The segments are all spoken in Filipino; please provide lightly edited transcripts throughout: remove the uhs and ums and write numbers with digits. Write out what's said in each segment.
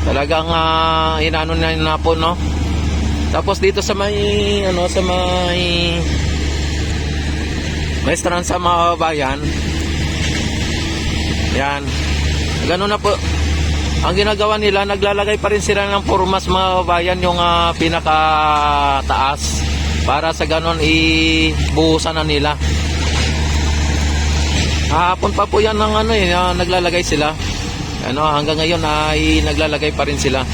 Talagang inano na po, no. Tapos dito sa may sa may strand sa mga bayan. Yan. Ganun na po. Ang ginagawa nila, naglalagay pa rin sila ng formas mga bayan, yung pinakataas, para sa ganun ibuhusan na nila. Hapon pa po yan ng naglalagay sila. Hanggang ngayon ay naglalagay pa rin sila.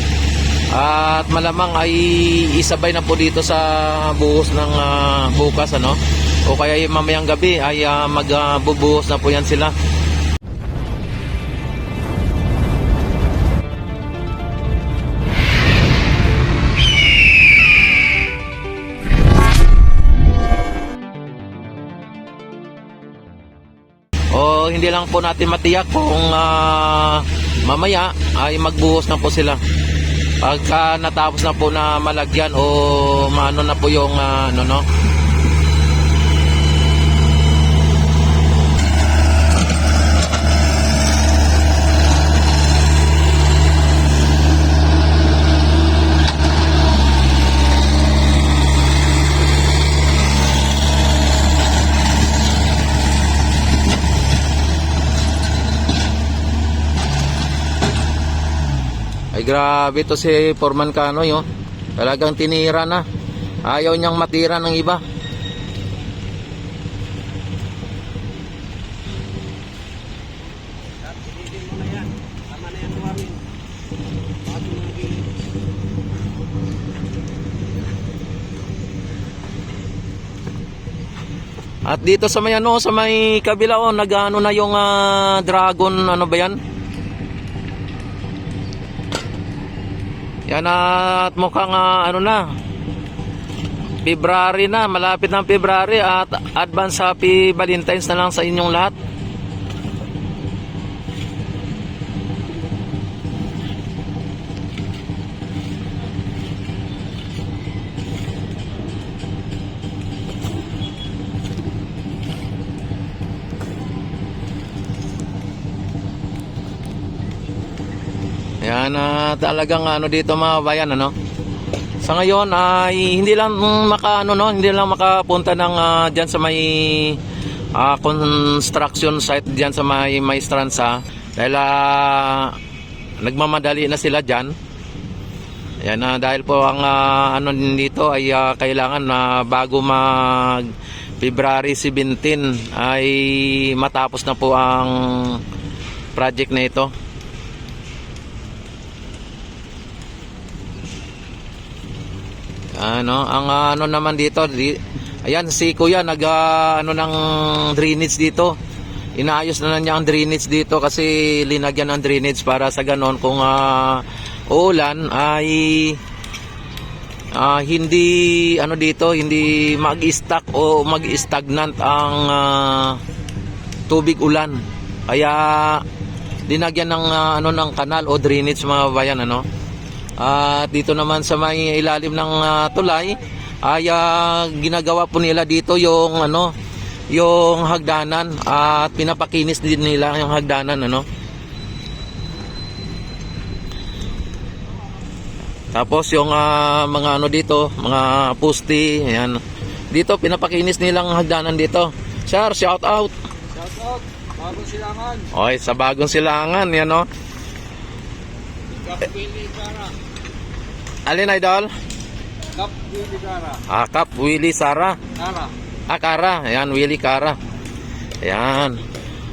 At malamang ay isabay na po dito sa buhos ng bukas, o kaya mamayang gabi ay magbubuhos na po yan sila. O hindi lang po natin matiyak kung mamaya ay magbuhos na po sila. Pagka natapos na po na malagyan o maano na po yung ay grabe to si Foreman Kanoy, talagang tinira na, ayaw niyang matira ng iba. At dito sa may sa may kabila nag-ano na yung dragon, ba yan? Yan, at mukhang na February na, malapit ng February, at advance happy Valentine's na lang sa inyong lahat. Yan, talagang dito mga bayan, sa ngayon ay hindi lang hindi lang makapunta ng diyan sa may construction site diyan sa may Maestranza, dahil nagmamadali na sila diyan. Yan, dahil po ang dito ay kailangan na bago mag February 17 ay matapos na po ang project na ito. Ang naman dito, ayan si Kuya nag ng drainage dito. Inaayos na niya ang drainage dito kasi linagyan ng drainage para sa ganon kung uulan ay hindi dito, hindi mag-stuck o mag-stagnant ang tubig ulan. Kaya linagyan ng ng kanal o drainage mga bayan, At dito naman sa may ilalim ng tulay ay ginagawa po nila dito yung yung hagdanan, at pinapakinis din nila yung hagdanan, Tapos yung mga dito, mga poste, ayan. Dito pinapakinis nilang hagdanan dito. Sir, shout out. Shout out, Bagong Silangan. Okay, sa Bagong Silangan, yan Kap Willie Sara. Alin, idol? Kap Willie Sara. Kap Willie Sara. Sara. Kara. Ayan, Willie Kara. Ayan.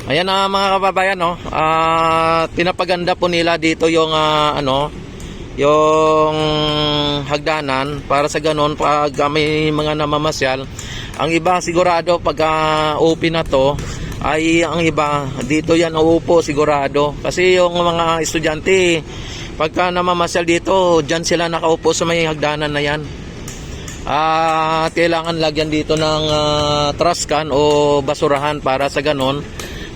Ayan mga kababayan, pinapaganda po nila dito yung yung hagdanan para sa ganon pag may mga namamasyal. Ang iba sigurado pag open na to ay ang iba dito yan uupo sigurado, kasi yung mga estudyante pagka namamasyal dito dyan sila nakaupo sa may hagdanan na yan. At kailangan lagyan dito ng trash can o basurahan para sa ganon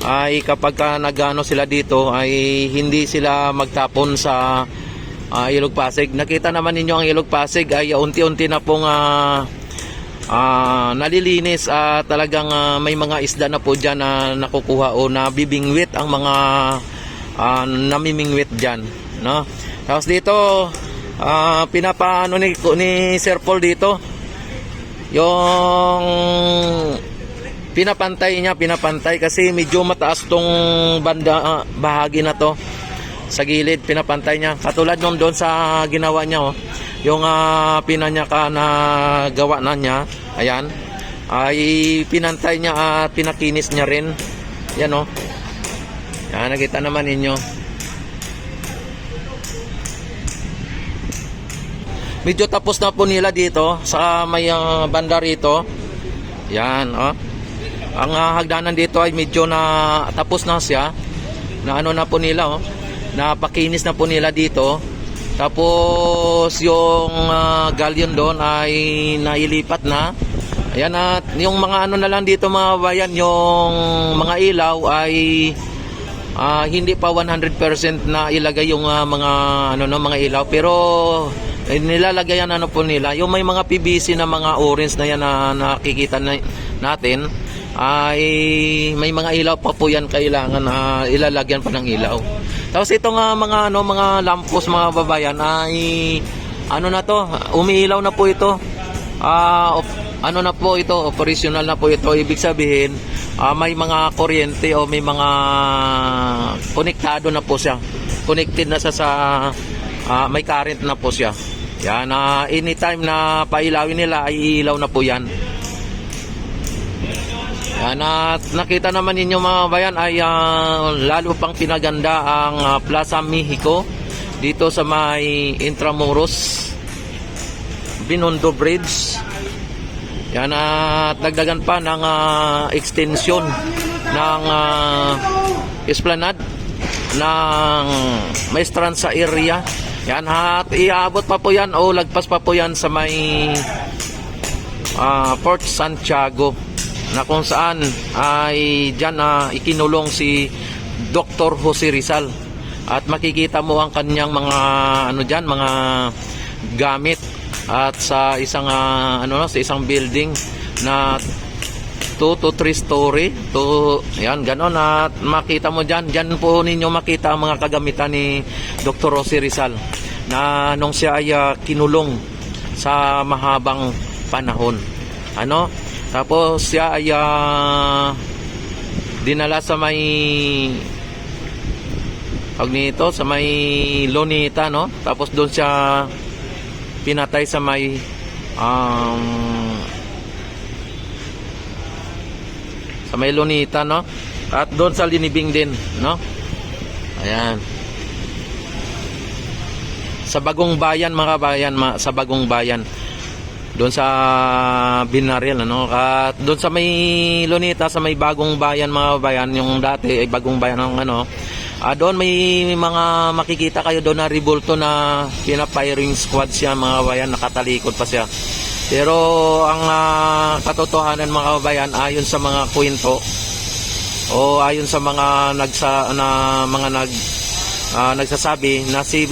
ay kapag nagano sila dito ay hindi sila magtapon sa Ilog Pasig. Nakita naman ninyo ang Ilog Pasig ay unti-unti na pong nalilinis at talagang may mga isda na po dyan na nakukuha o nabibingwit ang mga namimingwit dyan, Tapos dito, pinapaano ni Sir Paul dito, yung pinapantay kasi medyo mataas tong banda, bahagi na to sa gilid, pinapantay niya. Katulad nung doon sa ginawa niya, yung pinanyaka na gawa na niya, ayan, ay pinantay niya at pinakinis niya rin. Yan yan, nakita naman ninyo. Medyo tapos na po nila dito sa may banda rito. Yan, ang hagdanan dito ay medyo na tapos na siya. Na ano na po nila, napakinis na po nila dito. Tapos yung galyon doon ay nailipat na. Ayan, at yung mga ano na lang dito mga bayan, yung mga ilaw ay hindi pa 100% na ilagay yung mga ilaw, pero nilalagayan po nila yung may mga PVC na mga orange na yan na nakikita natin, ay may mga ilaw pa po yan, kailangan ilalagyan pa ng ilaw. Tapos ito mga lampos mga babayan ay umiilaw na po ito. Na po ito, operational na po ito. Ibig sabihin, may mga kuryente o may mga konektado na po siya. Connected na siya sa may current na po siya. Yan, anytime na pailawin nila ay ilaw na po yan. Yan, at nakita naman ninyo mga bayan ay lalo pang pinaganda ang Plaza Mexico dito sa may Intramuros Binondo Bridge. Yan, at dagdagan pa ng extension ng esplanade ng Maestranza area. Yan, at iabot pa po yan o lagpas pa po yan sa may Port Santiago, na kung saan ay dyan ikinulong si Dr. Jose Rizal. At makikita mo ang kanyang mga mga gamit. At sa isang sa isang building na 2 to 3 story yan ganon, at makita mo dyan po ninyo makita ang mga kagamitan ni Dr. Jose Rizal na nung siya ay kinulong sa mahabang panahon. Tapos siya ay dinala sa may sa may Lunita, tapos doon siya pinatay sa may Lunita, at doon sa Linibing din, ayan, sa Bagong Bayan mga bayan, sa Bagong Bayan doon sa Binaril, at doon sa may Lunita, sa may Bagong Bayan mga bayan, yung dati ay Bagong Bayan ng doon may mga makikita kayo doon na rebulto na pina-firing squad siya mga bayan, nakatalikod pa siya. Pero ang katotohanan mga bayan, ayon sa mga kwento o ayon sa mga nagsasabi na si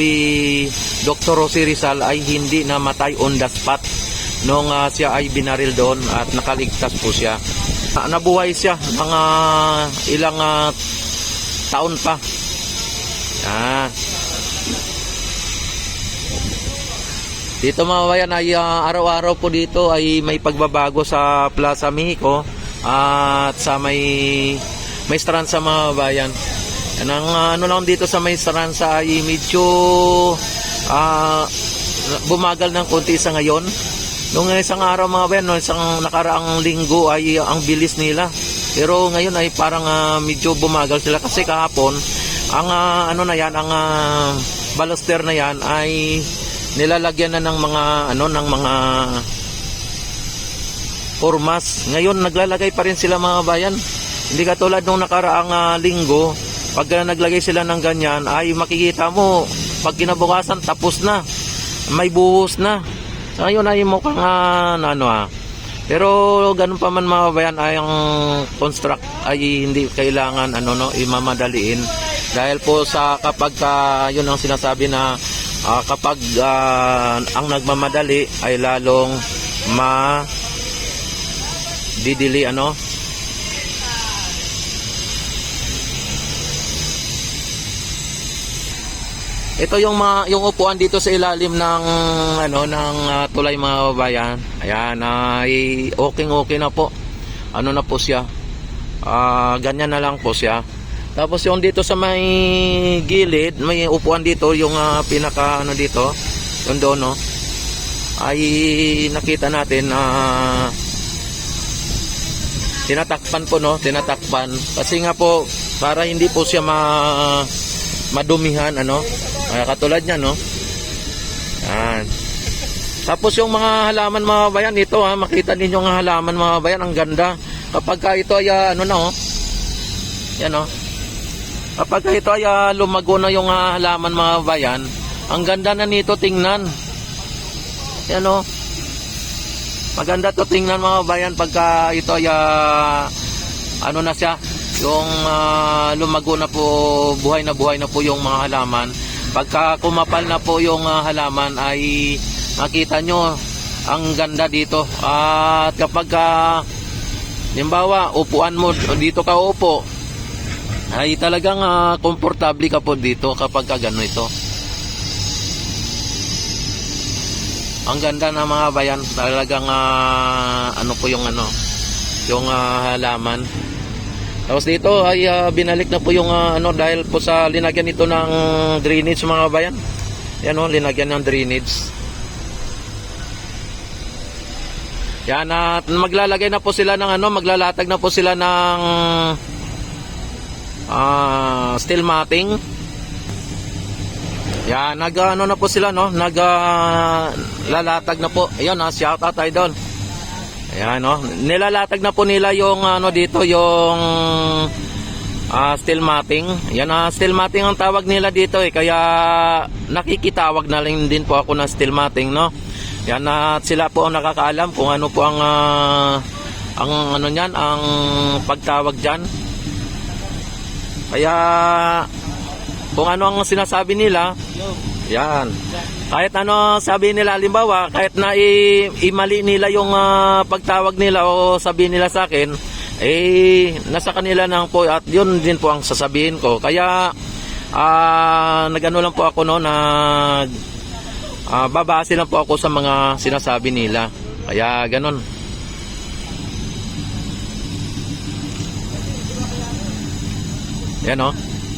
Dr. Jose Rizal ay hindi namatay on the spot nung siya ay binaril doon, at nakaligtas po siya. Nabuhay siya mga ilang taon pa. Dito mga bayan ay araw-araw po dito ay may pagbabago sa Plaza Mexico at sa may Maestranza mga bayan. Ang lang dito sa Maestranza ay medyo bumagal ng konti sa ngayon. Nung isang araw mga bayan, isang nakaraang linggo ay ang bilis nila. Pero ngayon ay parang medyo bumagal sila kasi kahapon ang ang baluster na yan ay nilalagyan na ng mga formas. Ngayon naglalagay pa rin sila mga bayan. Hindi katulad nung nakaraang linggo, pag naglagay sila ng ganyan ay makikita mo pag kinabukasan tapos na, may buhos na. So, ngayon ay mukhang pero ganun pa man mga bayan, ay ang construct ay hindi kailangan imamadaliin, dahil po sa kapag yun ang sinasabi na kapag ang nagmamadali ay lalong didili Ito yung yung upuan dito sa ilalim ng tulay mga kababayan. Ayan, ay okay na po. Ano na po siya? Ganyan na lang po siya. Tapos yung dito sa may gilid, may upuan dito, yung pinaka dito, yung doon, no? Ay nakita natin tinatakpan po, no? Tinatakpan. Kasi nga po, para hindi po siya madumihan, katulad niya, no? Yan. Tapos yung mga halaman mga bayan, ito makita ninyo ang halaman mga bayan, ang ganda. Kapag ito ay yan, kapag ito ay lumago na yung halaman mga bayan, ang ganda na nito tingnan. Yan, maganda to tingnan mga bayan pagka ito ay na siya, yung lumago na po, buhay na po yung mga halaman. Pagka kumapal na po yung halaman ay makita nyo ang ganda dito. At kapag halimbawa upuan mo dito ka upo, ay talagang komportable ka po dito kapag gano'n ito. Ang ganda na mga bayan, talagang po yung yung halaman. Tapos dito ay binalik na po yung dahil po sa linagyan ito ng drainage mga bayan. Yan, linagyan ng drainage. Yan, at maglalagay na po sila ng maglalatag na po sila ng steel matting. Yan, na po sila, lalatag na po. Ayun, shout out tayo doon. Ayan, nilalatag na po nila yung dito, yung steel matting. Yan, steel matting ang tawag nila dito, kaya nakikitawag na lang din po ako ng steel matting, no? Yan, at sila po ang nakakaalam kung ano po ang niyan, ang pagtawag diyan. Kaya kung ano ang sinasabi nila, yan. Kahit sabi nila, halimbawa, kahit na imali nila yung pagtawag nila o sabihin nila sa akin, nasa kanila nang po, at yun din po ang sasabihin ko. Kaya nagano lang po ako, babase lang po ako sa mga sinasabi nila. Kaya ganon. Yan,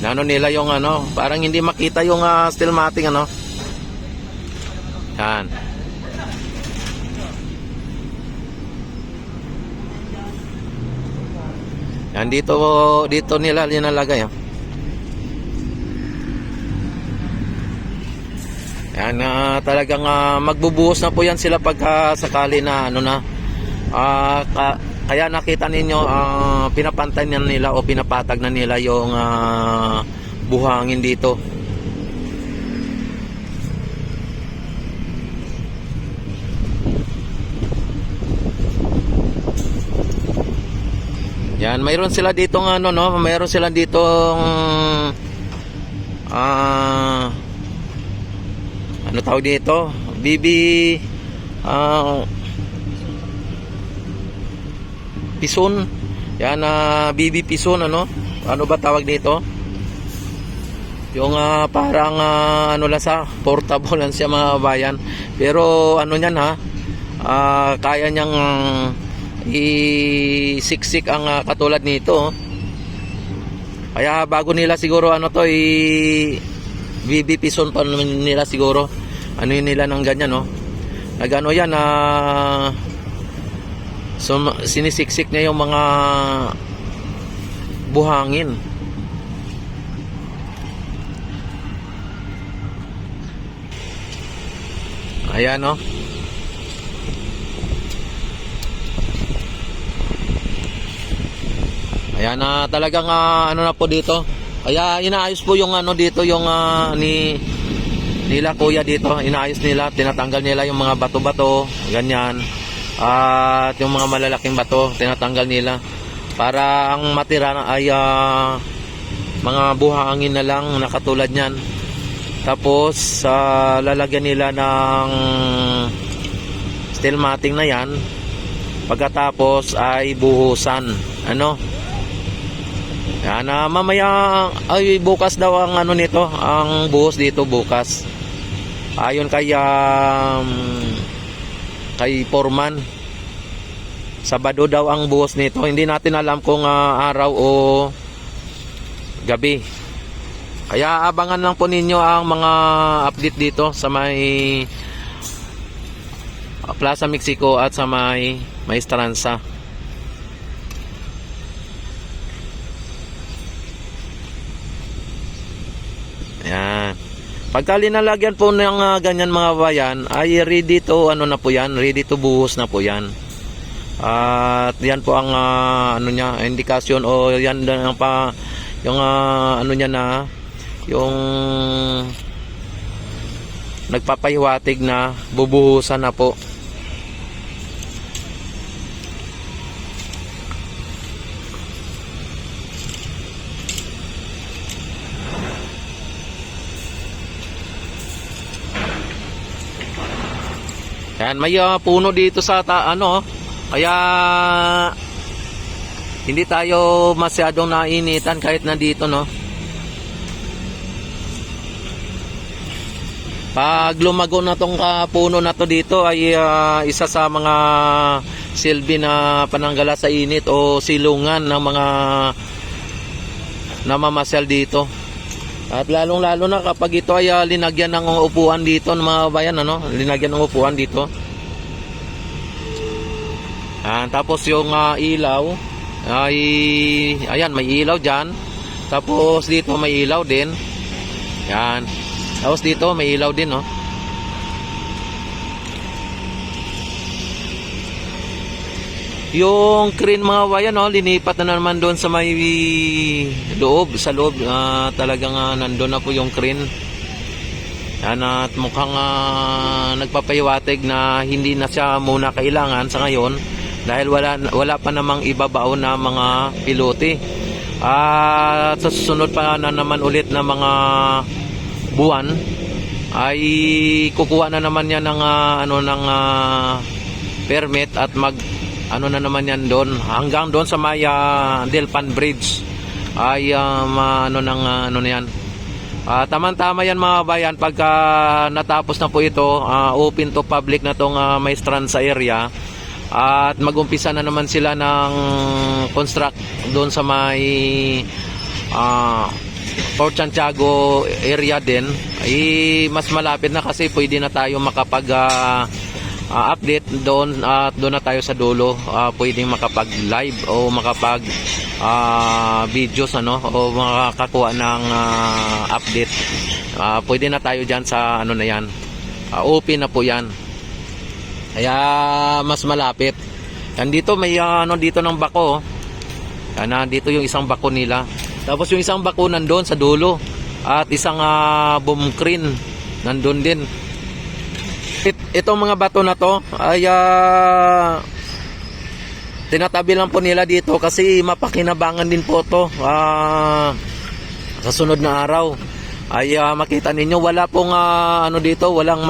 nano nila yung parang hindi makita yung steel matting, Yan. Yan, dito nila linalagay, Yan, talagang magbubuhos na po yan sila pagka sakali na kaya nakita ninyo pinapantay na nila o pinapatag na nila yung buhangin dito. Yan, mayroon sila ditong mayroon sila ditong tawag dito? Pison. Yan, BB pison, ano ba tawag dito? Yung parang lang sa portable lang siya mga bayan. Pero niyan kaya niyang isiksik ang katulad nito. Kaya bago nila siguro BB pison pa nila siguro. Yun nila ng ganyan, Nagano yan so sinisiksik niya yung mga buhangin. Ayan, Ayan, talagang na po dito. Kaya inaayos po yung dito, yung nila kuya dito. Inaayos nila, tinatanggal nila yung mga bato-bato, ganyan. At yung mga malalaking bato, tinatanggal nila. Para ang matira ay mga buhangin na lang na katulad niyan. Tapos lalagyan nila ng steel matting na yan. Pagkatapos ay buhusan. Yan, mamaya ay bukas daw ang ano nito, ang buhos dito bukas. Ayon kay Foreman. Sabado daw ang buhos nito. Hindi natin alam kung araw o gabi. Kaya abangan lang po ninyo ang mga update dito sa may Plaza Mexico at sa may Maestranza. Ayan. Pagka linalagyan po ng ganyan mga bayan, ay ready to ano na po yan, ready to buhos na po yan. At yan po ang ano niya, indikasyon o yan ang pa yung ano niya na yung nagpapahiwatig na bubuhusan na po. Yan, may puno dito sa ano, kaya hindi tayo masyadong nainitan kahit nandito, no. Pag lumago na tong puno na to dito ay isa sa mga silbi na pananggala sa init o silungan ng mga namamasyal dito. At lalong-lalo na kapag ito ay linagyan ng upuan dito ng mga bayan, ano? Linagyan ng upuan dito. Tapos yung ilaw ay ayan, may ilaw diyan. Tapos dito may ilaw din. Yan. Tapos dito may ilaw din, no. Yung crane mga bayan, no, linipat na naman doon sa may loob, sa loob. Talagang nandoon na po yung crane. Yan, at mukhang nagpapahiwatig na hindi na siya muna kailangan sa ngayon dahil wala pa namang ibabaon na mga pilote. At sa susunod pa na naman ulit na mga buwan ay kukuha na naman yan ng permit at ano na naman yan doon hanggang doon sa may Delpan Bridge ay ano na yan. Tama-tama yan mga bayan, pagka natapos na po ito, open to public na tong Maestranza area at magumpisa na naman sila ng construct doon sa may Port Santiago area din, ay mas malapit na kasi pwede na tayo makapag update doon at doon na tayo sa dulo, pwedeng makapag live o makapag videos, ano, o makakakuha ng update. Pwede na tayo dyan sa ano na yan, open na po yan, kaya mas malapit. Yan, dito may ano dito ng bako. Yan, dito yung isang bako nila, tapos yung isang bako nandun sa dulo at isang boom crane nandun din. Itong mga bato na to ay tinatabi lang po nila dito kasi mapakinabangan din po to sa sunod na araw ay makita ninyo wala pong ano dito, walang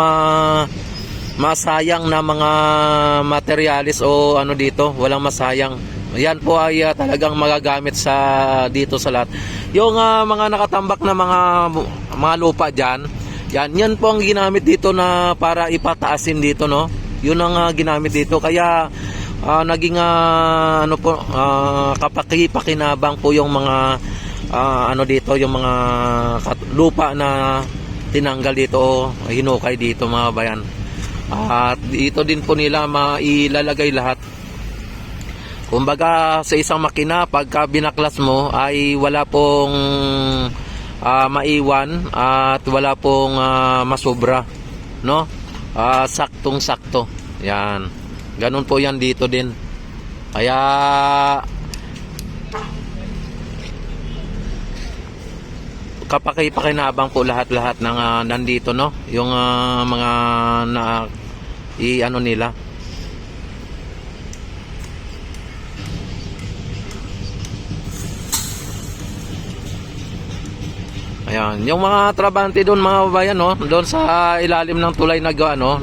masayang na mga materialis o ano dito, walang masayang. Yan po ay talagang magagamit sa dito sa lahat. Yung mga nakatambak na mga lupa dyan, yan po ang ginamit dito na para ipataasin dito, no. Yun ang ginamit dito, kaya naging ano po, kapaki-pakinabang po yung mga ano dito, yung mga lupa na tinanggal dito o hinukay dito mga bayan. At dito din po nila mailalagay lahat. Kumbaga sa isang makina, pagka binaklas mo ay wala pong maiwan at wala pong masobra, no. Saktong-sakto. Yan. Ganun po yan dito din. Kaya kapaki-pakinabang po lahat-lahat ng nandito, no. Yung mga ano nila. Ayan, yung mga trabante doon mga bayan, no, doon sa ilalim ng tulay naghalo.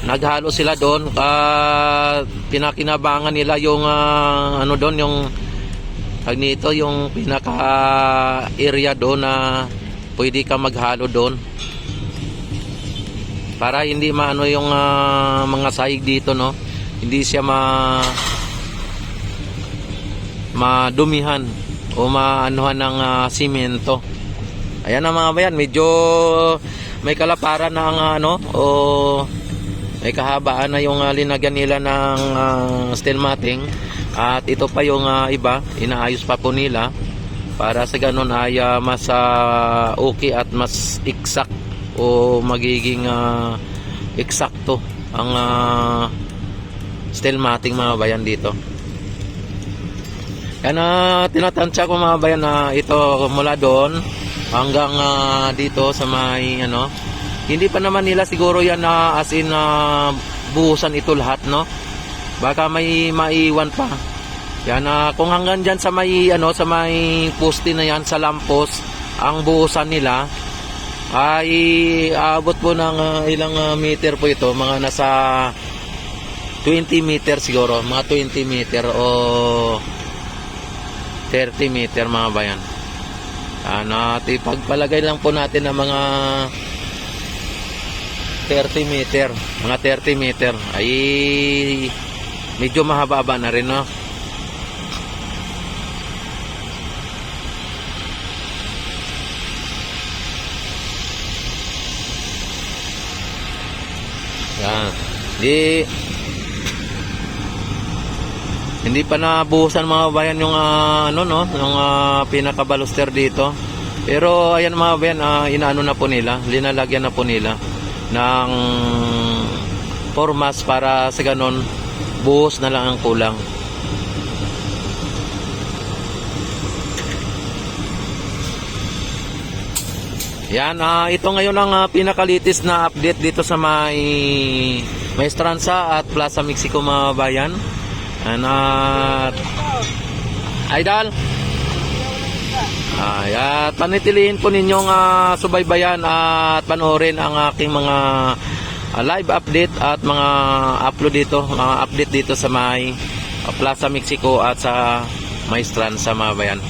naghalo sila doon. Pinakinabangan nila yung ano doon, yung nito, yung pinaka area doon na pwede ka maghalo doon. Para hindi maano yung mga sahig dito, no. Hindi siya madumihan o maanuhan ng simento. Ayan na mga bayan, medyo may kalaparan na ang ano, o may kahabaan na yung linagyan nila ng steel matting. At ito pa yung iba, inaayos pa po nila para sa ganun ay mas okay at mas exact o magiging eksakto ang steel matting mga bayan dito. Yan tinatansya ko mga bayan na ito mula doon hanggang dito sa may ano. Hindi pa naman nila siguro yan as in buhusan ito lahat, no. Baka may maiwan pa. Yan kung hanggang diyan sa may ano, sa may poste na yan sa lampos ang buhusan nila ay aabot po ng ilang meter po ito, mga nasa 20 meter siguro, mga 20 meter o 30 meter mga bayan. Ipagpalagay lang po natin ng mga 30 meter, mga 30 meter ay medyo mahaba na rin, no. Yan. Hindi pa nabuhusan mga bayan yung ano, no, yung pinakabaluster dito. Pero ayan mga bayan, inaano na po nila, linalagyan na po nila ng formas para sa ganon buhos na lang ang kulang. Yan, ito ngayon ang pinakalitis na update dito sa may Maestranza at Plaza Mexico mga bayan. Idol, at panitilihin po ninyong subaybayan at panoorin ang aking mga live update at mga upload dito, mga update dito sa may Plaza Mexico at sa Maestranza mga bayan.